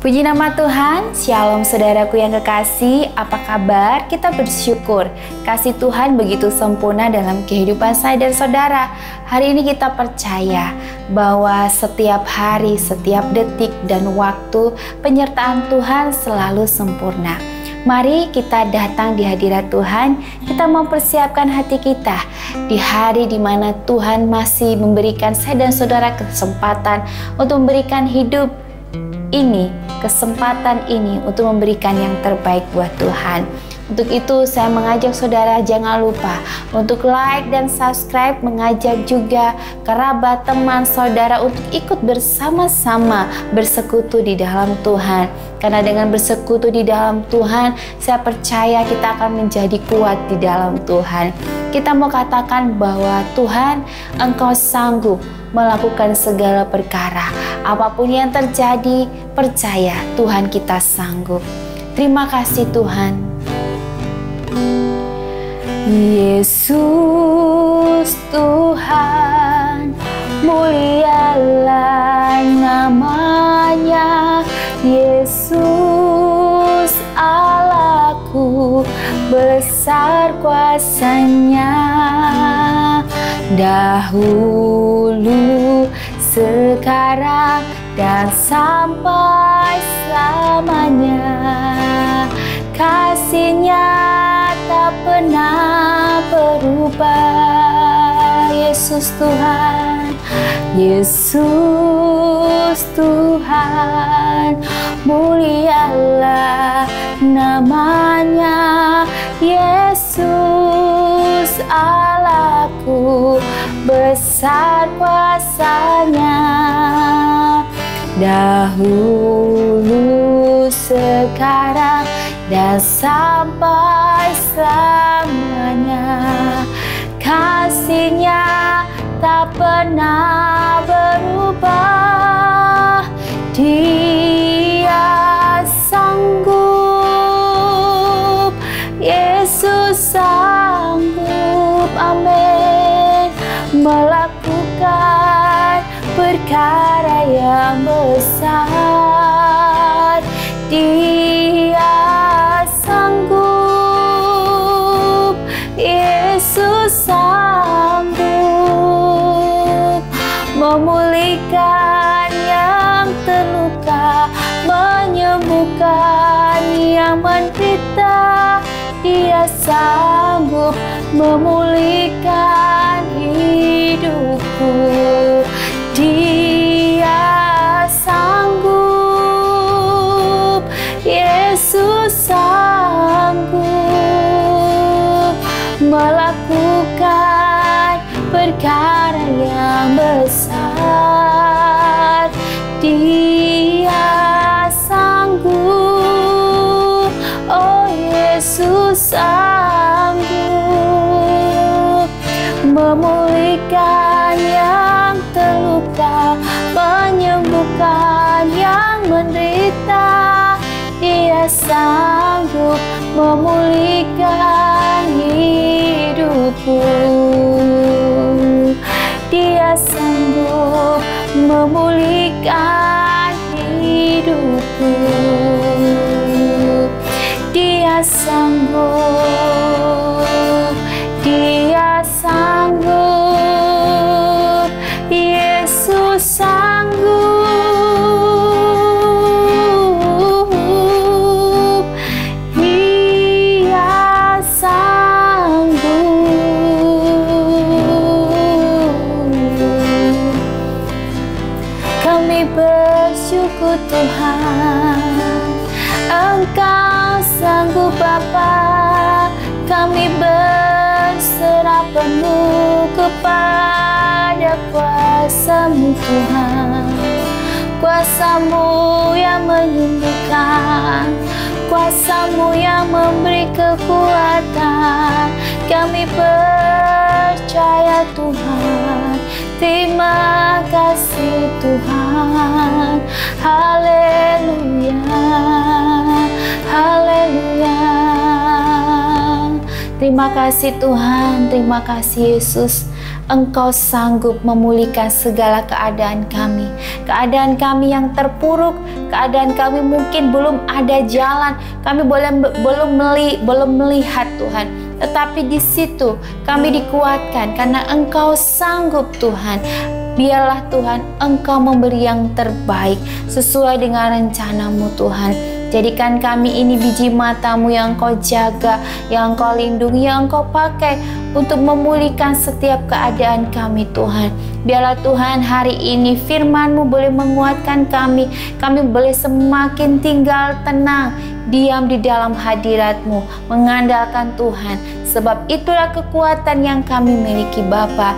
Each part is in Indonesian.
Puji nama Tuhan, Shalom saudaraku yang kekasih, apa kabar? Kita bersyukur, kasih Tuhan begitu sempurna dalam kehidupan saya dan saudara. Hari ini kita percaya bahwa setiap hari, setiap detik dan waktu penyertaan Tuhan selalu sempurna. Mari kita datang di hadirat Tuhan, kita mempersiapkan hati kita di hari di mana Tuhan masih memberikan saya dan saudara kesempatan untuk memberikan hidup ini, kesempatan ini untuk memberikan yang terbaik buat Tuhan. Untuk itu saya mengajak saudara jangan lupa untuk like dan subscribe, mengajak juga kerabat, teman, saudara untuk ikut bersama-sama bersekutu di dalam Tuhan. Karena dengan bersekutu di dalam Tuhan, saya percaya kita akan menjadi kuat di dalam Tuhan. Kita mau katakan bahwa Tuhan, Engkau sanggup melakukan segala perkara. Apapun yang terjadi, percaya Tuhan kita sanggup. Terima kasih Tuhan. Yesus Tuhan, mulialah namanya. Yesus Allahku, besar kuasanya. Dahulu, sekarang, dan sampai selamanya. Kasih-Nya tak pernah berubah. Yesus Tuhan, Yesus Tuhan, mulialah namanya. Yesus Allahku, besar kuasanya. Dahulu, sekarang, dan sampai selamanya. Kasih-Nya tak pernah berubah. Dia sanggup, Yesus sanggup, amin, melakukan perkara yang besar. Dia sanggup, Yesus sanggup, memulihkan yang terluka, menyembuhkan yang menderita. Dia sanggup memulihkan hidupku. Dia sanggup, Yesus sanggup, melakukan perkara yang besar. Dia sanggup, oh Yesus sanggup, memulihkan yang terluka, menyembuhkan yang menderita. Dia sanggup memulihkan hidupku. Dia sanggup memulihkan hidupku. Dia sanggup, Dia sanggup, Yesus sanggup, Dia sanggup. Kami bersyukur Tuhan, Engkau sanggup Bapa. Kami berserah penuh kepada kuasa-Mu Tuhan. Kuasa-Mu yang menyembuhkan, kuasa-Mu yang memberi kekuatan. Kami percaya Tuhan. Terima kasih Tuhan. Haleluya, haleluya. Terima kasih Tuhan, terima kasih Yesus. Engkau sanggup memulihkan segala keadaan kami. Keadaan kami yang terpuruk, keadaan kami mungkin belum ada jalan, kami belum melihat Tuhan. Tetapi di situ kami dikuatkan karena Engkau sanggup Tuhan. Biarlah Tuhan Engkau memberi yang terbaik sesuai dengan rencana-Mu Tuhan. Jadikan kami ini biji mata-Mu yang Engkau jaga, yang Engkau lindungi, yang Engkau pakai untuk memulihkan setiap keadaan kami Tuhan. Biarlah Tuhan hari ini firman-Mu boleh menguatkan kami. Kami boleh semakin tinggal tenang, diam di dalam hadirat-Mu, mengandalkan Tuhan. Sebab itulah kekuatan yang kami miliki Bapa.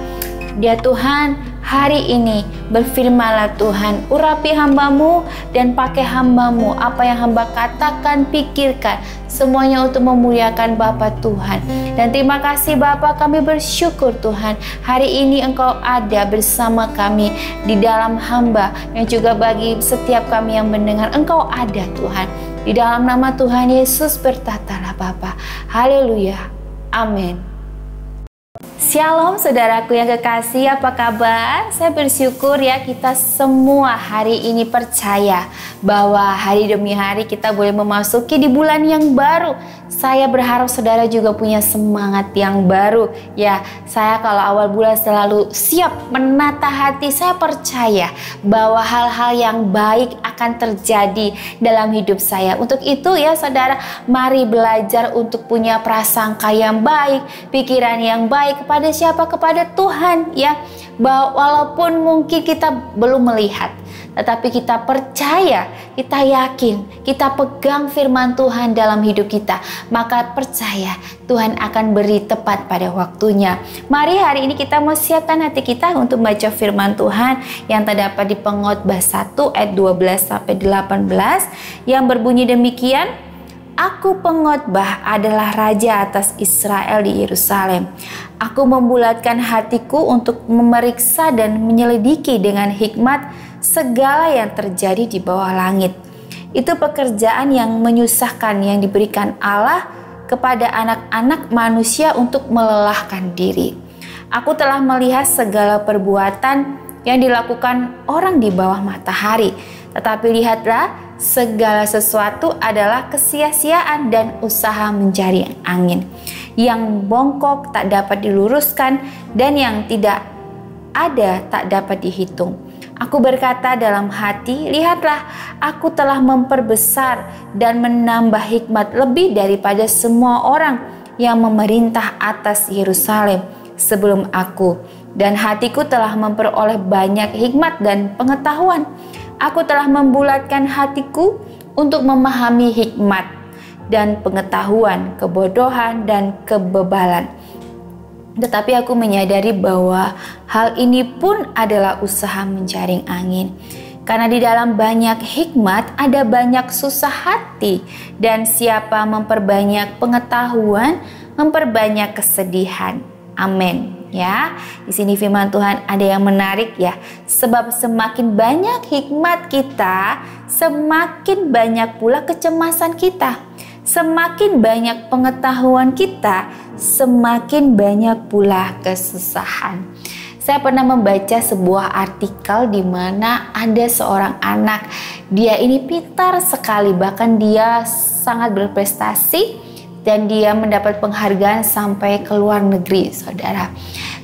Ya Tuhan, hari ini berfirmanlah Tuhan, urapi hamba-Mu dan pakai hamba-Mu, apa yang hamba katakan, pikirkan, semuanya untuk memuliakan Bapa Tuhan. Dan terima kasih Bapa, kami bersyukur Tuhan, hari ini Engkau ada bersama kami di dalam hamba, yang juga bagi setiap kami yang mendengar, Engkau ada Tuhan. Di dalam nama Tuhan Yesus bertatalah Bapa. Haleluya. Amin. Shalom saudaraku yang kekasih, apa kabar? Saya bersyukur ya kita semua hari ini percaya bahwa hari demi hari kita boleh memasuki di bulan yang baru. Saya berharap saudara juga punya semangat yang baru. Ya, saya kalau awal bulan selalu siap menata hati. Saya percaya bahwa hal-hal yang baik akan terjadi dalam hidup saya. Untuk itu ya saudara, mari belajar untuk punya prasangka yang baik, pikiran yang baik kepada siapa? Kepada Tuhan ya. Walaupun mungkin kita belum melihat, tetapi kita percaya, kita yakin, kita pegang firman Tuhan dalam hidup kita, maka percaya Tuhan akan beri tepat pada waktunya. Mari hari ini kita mau siapkan hati kita untuk baca firman Tuhan yang terdapat di Pengkhotbah 1 ayat 12 sampai 18 yang berbunyi demikian. Aku pengkhotbah adalah raja atas Israel di Yerusalem. Aku membulatkan hatiku untuk memeriksa dan menyelidiki dengan hikmat segala yang terjadi di bawah langit. Itu pekerjaan yang menyusahkan yang diberikan Allah kepada anak-anak manusia untuk melelahkan diri. Aku telah melihat segala perbuatan yang dilakukan orang di bawah matahari. Tetapi lihatlah, segala sesuatu adalah kesia-siaan dan usaha mencari angin. Yang bongkok tak dapat diluruskan dan yang tidak ada tak dapat dihitung. Aku berkata dalam hati, lihatlah, aku telah memperbesar dan menambah hikmat lebih daripada semua orang yang memerintah atas Yerusalem sebelum aku. Dan hatiku telah memperoleh banyak hikmat dan pengetahuan. Aku telah membulatkan hatiku untuk memahami hikmat dan pengetahuan, kebodohan dan kebebalan. Tetapi aku menyadari bahwa hal ini pun adalah usaha menjaring angin. Karena di dalam banyak hikmat ada banyak susah hati, dan siapa memperbanyak pengetahuan memperbanyak kesedihan. Amin. Ya, di sini firman Tuhan ada yang menarik ya. Sebab semakin banyak hikmat kita, semakin banyak pula kecemasan kita. Semakin banyak pengetahuan kita, semakin banyak pula kesusahan. Saya pernah membaca sebuah artikel di mana ada seorang anak. Dia ini pintar sekali, bahkan dia sangat berprestasi. Dan dia mendapat penghargaan sampai ke luar negeri, saudara.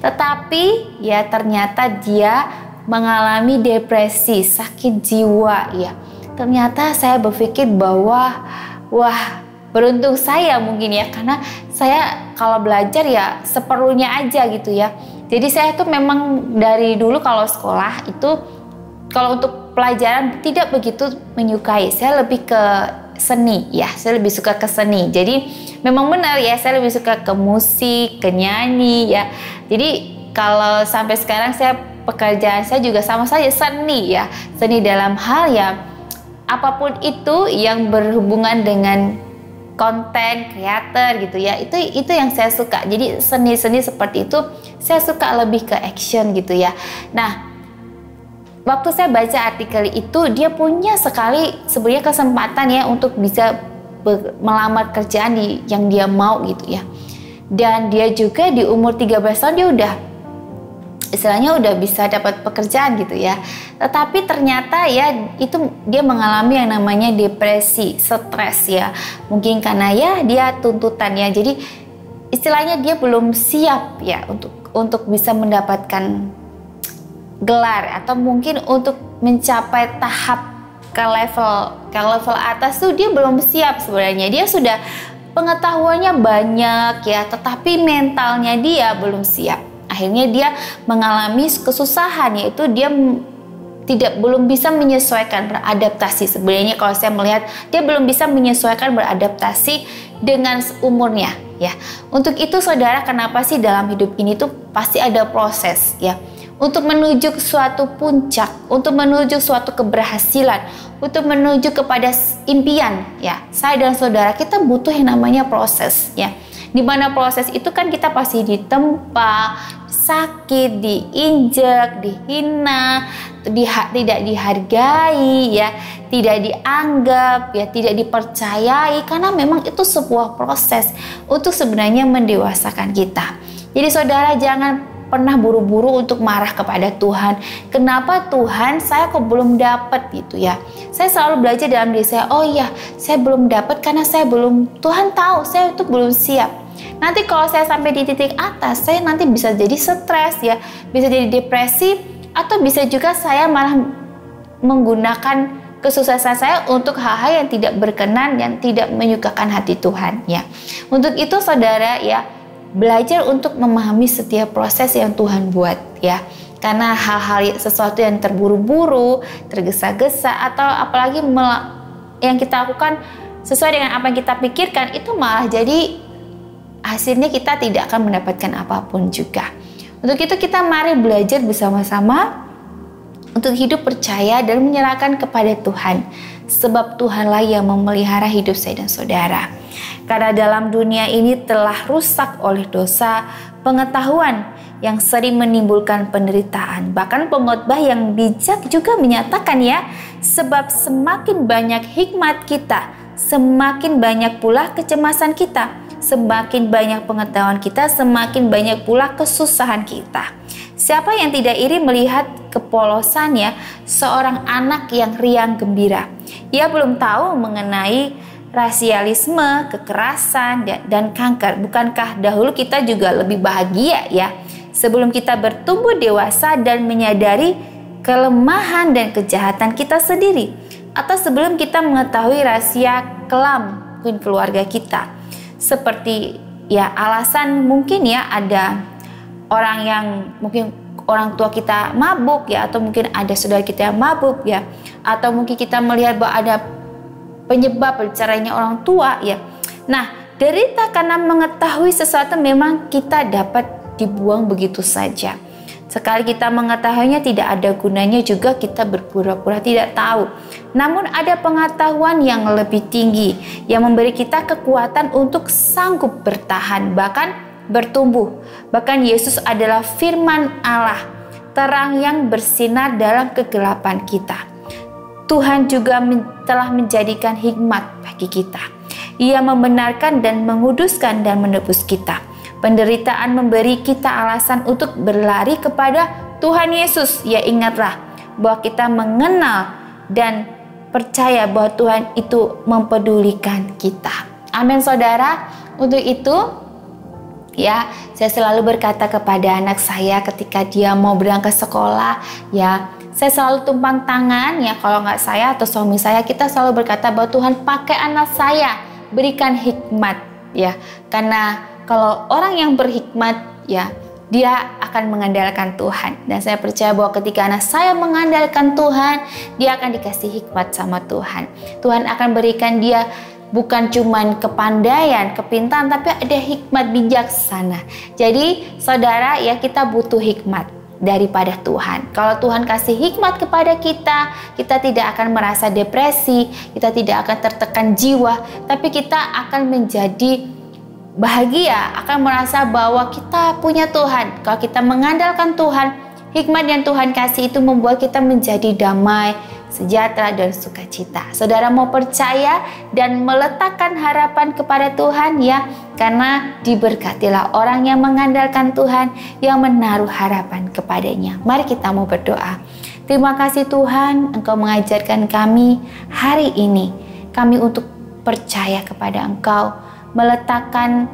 Tetapi ya ternyata dia mengalami depresi, sakit jiwa ya. Ternyata saya berpikir bahwa wah, beruntung saya mungkin ya, karena saya kalau belajar ya seperlunya aja gitu ya. Jadi saya tuh memang dari dulu kalau sekolah itu kalau untuk pelajaran tidak begitu menyukai. Saya lebih ke seni ya, saya lebih suka ke seni. Jadi memang benar ya, saya lebih suka ke musik, ke nyanyi ya. Jadi kalau sampai sekarang saya pekerjaan saya juga sama saja seni ya. Seni dalam hal ya apapun itu yang berhubungan dengan konten kreator gitu ya. Itu yang saya suka. Jadi seni-seni seperti itu saya suka lebih ke action gitu ya. Nah, waktu saya baca artikel itu, dia punya sekali sebenarnya kesempatan ya untuk bisa melamar kerjaan yang dia mau gitu ya. Dan dia juga di umur 13 tahun dia udah istilahnya udah bisa dapat pekerjaan gitu ya. Tetapi ternyata ya itu dia mengalami yang namanya depresi, stres ya. Mungkin karena ya dia tuntutan ya. Jadi istilahnya dia belum siap ya untuk bisa mendapatkan gelar, atau mungkin untuk mencapai tahap ke level atas tuh dia belum siap sebenarnya. Dia sudah pengetahuannya banyak ya, tetapi mentalnya dia belum siap. Akhirnya dia mengalami kesusahan, yaitu dia belum bisa menyesuaikan, beradaptasi. Sebenarnya kalau saya melihat dia belum bisa menyesuaikan, beradaptasi dengan umurnya ya. Untuk itu saudara, kenapa sih dalam hidup ini tuh pasti ada proses ya, untuk menuju ke suatu puncak, untuk menuju suatu keberhasilan, untuk menuju kepada impian ya. Saya dan saudara, kita butuh yang namanya proses ya. Di mana proses itu kan kita pasti ditempa, sakit, diinjak, dihina, tidak dihargai ya, tidak dianggap ya, tidak dipercayai, karena memang itu sebuah proses untuk sebenarnya mendewasakan kita. Jadi saudara, jangan pernah buru-buru untuk marah kepada Tuhan. Kenapa Tuhan saya kok belum dapat gitu ya. Saya selalu belajar dalam diri saya, oh iya saya belum dapat karena saya belum, Tuhan tahu saya itu belum siap. Nanti kalau saya sampai di titik atas, saya nanti bisa jadi stres ya, bisa jadi depresi, atau bisa juga saya malah menggunakan kesuksesan saya untuk hal-hal yang tidak berkenan, yang tidak menyukakan hati Tuhan ya. Untuk itu saudara ya, belajar untuk memahami setiap proses yang Tuhan buat ya. Karena hal-hal sesuatu yang terburu-buru, tergesa-gesa, atau apalagi yang kita lakukan sesuai dengan apa yang kita pikirkan, itu malah jadi hasilnya kita tidak akan mendapatkan apapun juga. Untuk itu kita mari belajar bersama-sama untuk hidup percaya dan menyerahkan kepada Tuhan. Sebab Tuhanlah yang memelihara hidup saya dan saudara. Karena dalam dunia ini telah rusak oleh dosa pengetahuan yang sering menimbulkan penderitaan. Bahkan pengkhotbah yang bijak juga menyatakan ya, sebab semakin banyak hikmat kita, semakin banyak pula kecemasan kita. Semakin banyak pengetahuan kita, semakin banyak pula kesusahan kita. Siapa yang tidak iri melihat kepolosannya seorang anak yang riang gembira? Ia belum tahu mengenai rasialisme, kekerasan, dan kanker. Bukankah dahulu kita juga lebih bahagia ya? Sebelum kita bertumbuh dewasa dan menyadari kelemahan dan kejahatan kita sendiri. Atau sebelum kita mengetahui rahasia kelam mungkin keluarga kita. Seperti ya alasan mungkin ya ada orang yang mungkin orang tua kita mabuk ya, atau mungkin ada saudara kita yang mabuk ya, atau mungkin kita melihat bahwa ada penyebab bercerainya orang tua ya. Nah, derita karena mengetahui sesuatu memang kita dapat dibuang begitu saja. Sekali kita mengetahuinya tidak ada gunanya juga kita berpura-pura tidak tahu. Namun ada pengetahuan yang lebih tinggi yang memberi kita kekuatan untuk sanggup bertahan, bahkan bertumbuh. Bahkan Yesus adalah firman Allah, terang yang bersinar dalam kegelapan kita. Tuhan juga telah menjadikan hikmat bagi kita. Ia membenarkan dan menguduskan dan menebus kita. Penderitaan memberi kita alasan untuk berlari kepada Tuhan Yesus. Ya, ingatlah bahwa kita mengenal dan percaya bahwa Tuhan itu mempedulikan kita. Amin saudara. Untuk itu ya, saya selalu berkata kepada anak saya ketika dia mau berangkat sekolah ya, saya selalu tumpang tangan ya, kalau nggak saya atau suami saya, kita selalu berkata bahwa Tuhan pakai anak saya, berikan hikmat ya. Karena kalau orang yang berhikmat ya, dia akan mengandalkan Tuhan. Dan saya percaya bahwa ketika anak saya mengandalkan Tuhan, dia akan dikasih hikmat sama Tuhan. Tuhan akan berikan dia bukan cuman kepandaian, kepintaran, tapi ada hikmat bijaksana. Jadi saudara ya, kita butuh hikmat daripada Tuhan. Kalau Tuhan kasih hikmat kepada kita, kita tidak akan merasa depresi, kita tidak akan tertekan jiwa, tapi kita akan menjadi bahagia, akan merasa bahwa kita punya Tuhan. Kalau kita mengandalkan Tuhan, hikmat yang Tuhan kasih itu membuat kita menjadi damai, sejahtera, dan sukacita. Saudara mau percaya dan meletakkan harapan kepada Tuhan ya, karena diberkatilah orang yang mengandalkan Tuhan, yang menaruh harapan kepadanya. Mari kita mau berdoa. Terima kasih Tuhan, Engkau mengajarkan kami hari ini, kami untuk percaya kepada Engkau, meletakkan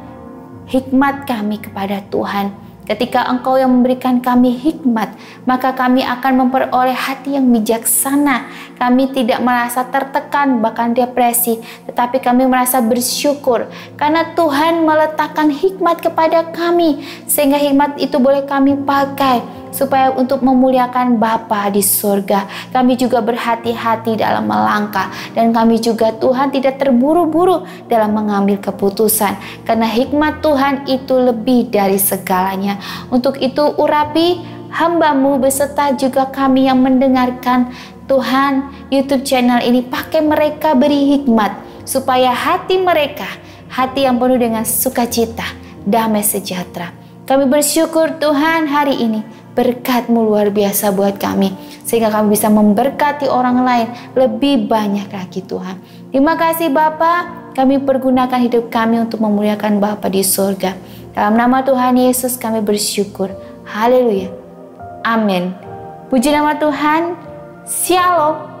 hikmat kami kepada Tuhan. Ketika Engkau yang memberikan kami hikmat, maka kami akan memperoleh hati yang bijaksana. Kami tidak merasa tertekan, bahkan depresi, tetapi kami merasa bersyukur karena Tuhan meletakkan hikmat kepada kami, sehingga hikmat itu boleh kami pakai supaya untuk memuliakan Bapa di surga. Kami juga berhati-hati dalam melangkah, dan kami juga Tuhan tidak terburu-buru dalam mengambil keputusan, karena hikmat Tuhan itu lebih dari segalanya. Untuk itu urapi hamba-Mu beserta juga kami yang mendengarkan Tuhan YouTube channel ini, pakai mereka, beri hikmat supaya hati mereka, hati yang penuh dengan sukacita, damai, sejahtera. Kami bersyukur Tuhan hari ini berkat-Mu luar biasa buat kami, sehingga kami bisa memberkati orang lain lebih banyak lagi Tuhan. Terima kasih Bapa, kami pergunakan hidup kami untuk memuliakan Bapa di surga. Dalam nama Tuhan Yesus kami bersyukur. Haleluya. Amin. Puji nama Tuhan. Shalom.